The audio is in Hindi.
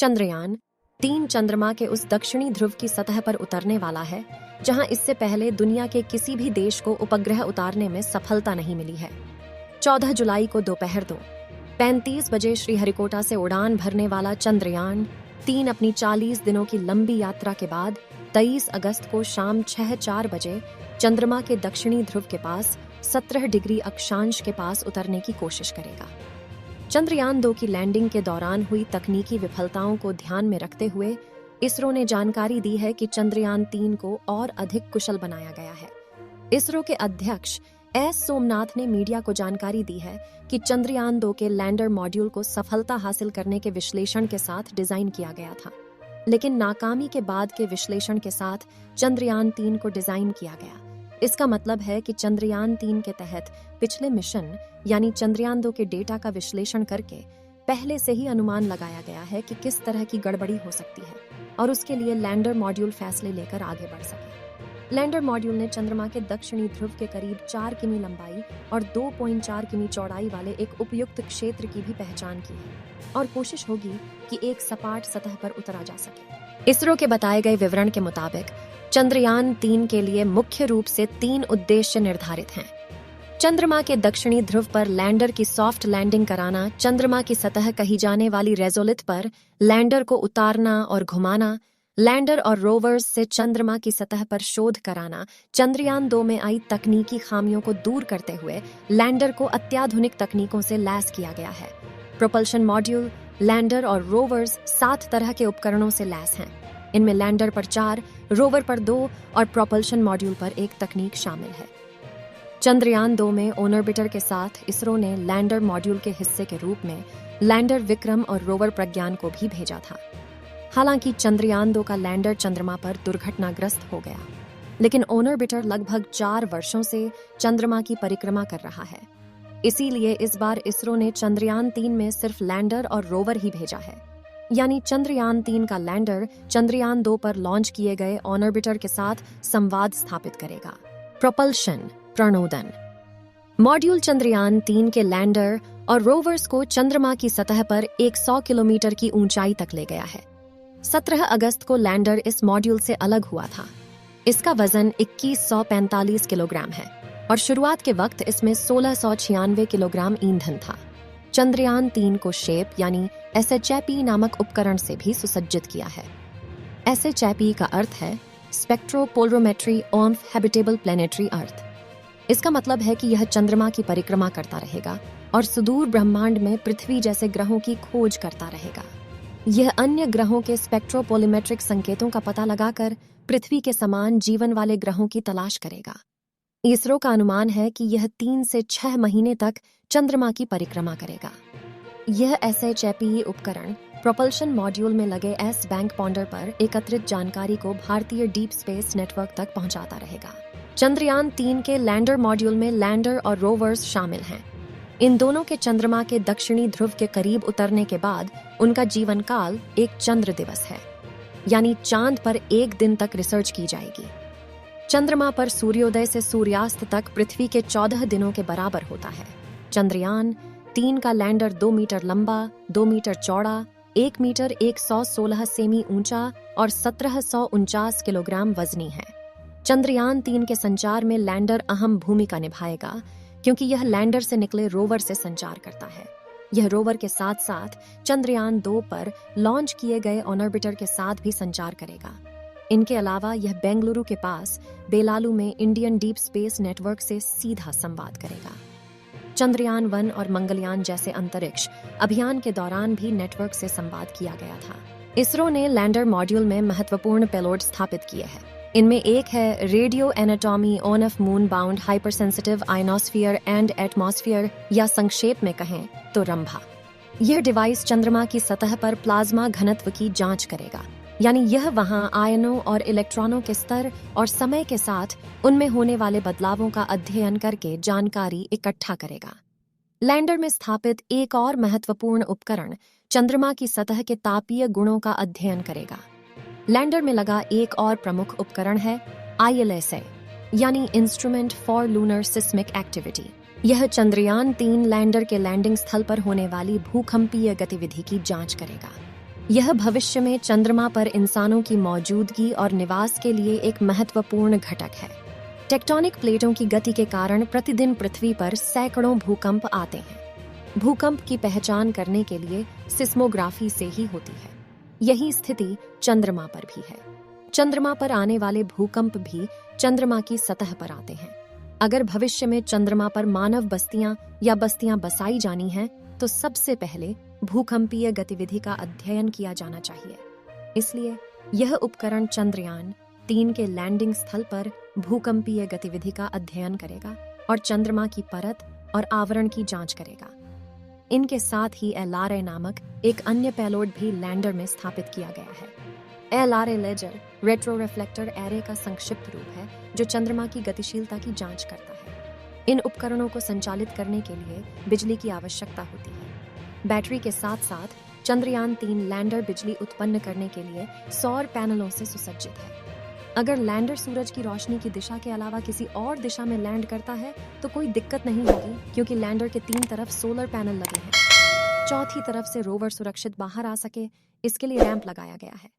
चंद्रयान 3 चंद्रमा के उस दक्षिणी ध्रुव की सतह पर उतरने वाला है जहां इससे पहले दुनिया के किसी भी देश को उपग्रह उतारने में सफलता नहीं मिली है। 14 जुलाई को दोपहर 2:35 बजे श्रीहरिकोटा से उड़ान भरने वाला चंद्रयान 3 अपनी 40 दिनों की लंबी यात्रा के बाद 23 अगस्त को शाम 6:04 बजे चंद्रमा के दक्षिणी ध्रुव के पास 17 डिग्री अक्षांश के पास उतरने की कोशिश करेगा। चंद्रयान 2 की लैंडिंग के दौरान हुई तकनीकी विफलताओं को ध्यान में रखते हुए इसरो ने जानकारी दी है कि चंद्रयान 3 को और अधिक कुशल बनाया गया है। इसरो के अध्यक्ष एस सोमनाथ ने मीडिया को जानकारी दी है कि चंद्रयान 2 के लैंडर मॉड्यूल को सफलता हासिल करने के विश्लेषण के साथ डिजाइन किया गया था, लेकिन नाकामी के बाद के विश्लेषण के साथ चंद्रयान 3 को डिजाइन किया गया। इसका मतलब है कि चंद्रयान 3 के तहत पिछले मिशन यानी चंद्रयान 2 के डेटा का विश्लेषण करके पहले से ही अनुमान लगाया गया है कि किस तरह की गड़बड़ी हो सकती है और उसके लिए लैंडर मॉड्यूल फैसले लेकर आगे बढ़ सके। लैंडर मॉड्यूल ने चंद्रमा के दक्षिणी ध्रुव के करीब 4 किमी लंबाई और 2.4 किमी चौड़ाई वाले एक उपयुक्त क्षेत्र की भी पहचान की है और कोशिश होगी कि एक सपाट सतह पर उतरा जा सके। इसरो के बताए गए विवरण के मुताबिक चंद्रयान 3 के लिए मुख्य रूप से 3 उद्देश्य निर्धारित हैं। चंद्रमा के दक्षिणी ध्रुव पर लैंडर की सॉफ्ट लैंडिंग कराना, चंद्रमा की सतह कही जाने वाली रेजोलिथ पर लैंडर को उतारना और घुमाना, लैंडर और रोवर्स से चंद्रमा की सतह पर शोध कराना, चंद्रयान 2 में आई तकनीकी खामियों को दूर करते हुए लैंडर को अत्याधुनिक तकनीकों से लैस किया गया है। प्रोपल्शन मॉड्यूल, लैंडर और रोवर्स 7 तरह के उपकरणों से लैस हैं। इनमें लैंडर पर 4, रोवर पर 2 और प्रोपल्शन मॉड्यूल पर 1 तकनीक शामिल है। चंद्रयान 2 में ऑर्बिटर के साथ इसरो ने लैंडर मॉड्यूल के हिस्से के रूप में लैंडर विक्रम और रोवर प्रज्ञान को भी भेजा था। हालांकि चंद्रयान 2 का लैंडर चंद्रमा पर दुर्घटनाग्रस्त हो गया, लेकिन ऑर्बिटर लगभग 4 वर्षों से चंद्रमा की परिक्रमा कर रहा है। इसीलिए इस बार इसरो ने चंद्रयान 3 में सिर्फ लैंडर और रोवर ही भेजा है, यानी चंद्रयान 3 का लैंडर चंद्रयान 2 पर लॉन्च किए गए ऑर्बिटर के साथ संवाद स्थापित करेगा। प्रोपल्शन प्रणोदन मॉड्यूल चंद्रयान 3 के लैंडर और रोवर्स को चंद्रमा की सतह पर 100 किलोमीटर की ऊंचाई तक ले गया है। 17 अगस्त को लैंडर इस मॉड्यूल से अलग हुआ था। इसका वजन 2145 किलोग्राम है और शुरुआत के वक्त इसमें 1696 किलोग्राम ईंधन था। चंद्रयान 3 को शेप यानी SHAP नामक उपकरण से भी सुसज्जित किया है। SHAP का अर्थ है स्पेक्ट्रोपोलरोमेट्री ऑफ हैबिटेबल प्लैनेटरी अर्थ। इसका मतलब है कि यह चंद्रमा की परिक्रमा करता रहेगा और सुदूर ब्रह्मांड में पृथ्वी जैसे ग्रहों की खोज करता रहेगा। यह अन्य ग्रहों के स्पेक्ट्रोपोलिमेट्रिक संकेतों का पता लगाकर पृथ्वी के समान जीवन वाले ग्रहों की तलाश करेगा। इसरो का अनुमान है कि यह 3 से 6 महीने तक चंद्रमा की परिक्रमा करेगा। यह SHAP उपकरण प्रोपल्शन मॉड्यूल में लगे एस बैंक पॉन्डर पर एकत्रित जानकारी को भारतीय डीप स्पेस नेटवर्क तक पहुंचाता रहेगा। चंद्रयान 3 के लैंडर मॉड्यूल में लैंडर और रोवर्स शामिल हैं। इन दोनों के चंद्रमा के दक्षिणी ध्रुव के करीब उतरने के बाद उनका जीवन काल एक चंद्र दिवस है, यानी चांद पर 1 दिन तक रिसर्च की जाएगी। चंद्रमा पर सूर्योदय से सूर्यास्त तक पृथ्वी के 14 दिनों के बराबर होता है। चंद्रयान 3 का लैंडर 2 मीटर लंबा, 2 मीटर चौड़ा, 1 मीटर 116 सेमी ऊंचा और 1749 किलोग्राम वजनी है। चंद्रयान 3 के संचार में लैंडर अहम भूमिका निभाएगा क्योंकि यह लैंडर से निकले रोवर से संचार करता है। यह रोवर के साथ साथ चंद्रयान 2 पर लॉन्च किए गए ऑर्बिटर के साथ भी संचार करेगा। इनके अलावा यह बेंगलुरु के पास बेलालू में इंडियन डीप स्पेस नेटवर्क से सीधा संवाद करेगा। चंद्रयान 1 और मंगलयान जैसे अंतरिक्ष अभियान के दौरान भी नेटवर्क से संवाद किया गया था। इसरो ने लैंडर मॉड्यूल में महत्वपूर्ण पेलोड स्थापित किए हैं। इनमें एक है radio anatomy on off moon bound hypersensitive ionosphere and atmosphere, या संक्षेप में कहें तो रंभा। यह डिवाइस चंद्रमा की सतह पर प्लाज्मा घनत्व की जांच करेगा, यानी यह वहां आयनों और इलेक्ट्रॉनों के स्तर और समय के साथ उनमें होने वाले बदलावों का अध्ययन करके जानकारी इकट्ठा करेगा। लैंडर में स्थापित एक और महत्वपूर्ण उपकरण चंद्रमा की सतह के तापीय गुणों का अध्ययन करेगा। लैंडर में लगा एक और प्रमुख उपकरण है ILSA, यानी instrument for lunar seismic activity. यह चंद्रयान 3 लैंडर के लैंडिंग स्थल पर होने वाली भूकंपीय गतिविधि की जांच करेगा। यह भविष्य में चंद्रमा पर इंसानों की मौजूदगी और निवास के लिए एक महत्वपूर्ण घटक है। टेक्टोनिक प्लेटों की गति के कारण प्रतिदिन पृथ्वी पर सैकड़ों भूकंप आते हैं। भूकंप की पहचान करने के लिए सिस्मोग्राफी से ही होती है। यही स्थिति चंद्रमा पर भी है। चंद्रमा पर आने वाले भूकंप भी चंद्रमा की सतह पर आते हैं। अगर भविष्य में चंद्रमा पर मानव बस्तियां या बस्तियां बसाई जानी हैं, तो सबसे पहले भूकंपीय गतिविधि का अध्ययन किया जाना चाहिए। इसलिए यह उपकरण चंद्रयान 3 के लैंडिंग स्थल पर भूकंपीय गतिविधि का अध्ययन करेगा और चंद्रमा की परत और आवरण की जांच करेगा। इनके साथ ही LRA नामक एक अन्य पेलोड भी लैंडर में स्थापित किया गया है। LRA laser retro reflector array का संक्षिप्त रूप है, जो चंद्रमा की गतिशीलता की जांच करता है। इन उपकरणों को संचालित करने के लिए बिजली की आवश्यकता होती है। बैटरी के साथ साथ चंद्रयान 3 लैंडर बिजली उत्पन्न करने के लिए सौर पैनलों से सुसज्जित है। अगर लैंडर सूरज की रोशनी की दिशा के अलावा किसी और दिशा में लैंड करता है तो कोई दिक्कत नहीं होगी, क्योंकि लैंडर के 3 तरफ सोलर पैनल लगे हैं। चौथी तरफ से रोवर सुरक्षित बाहर आ सके, इसके लिए रैंप लगाया गया है।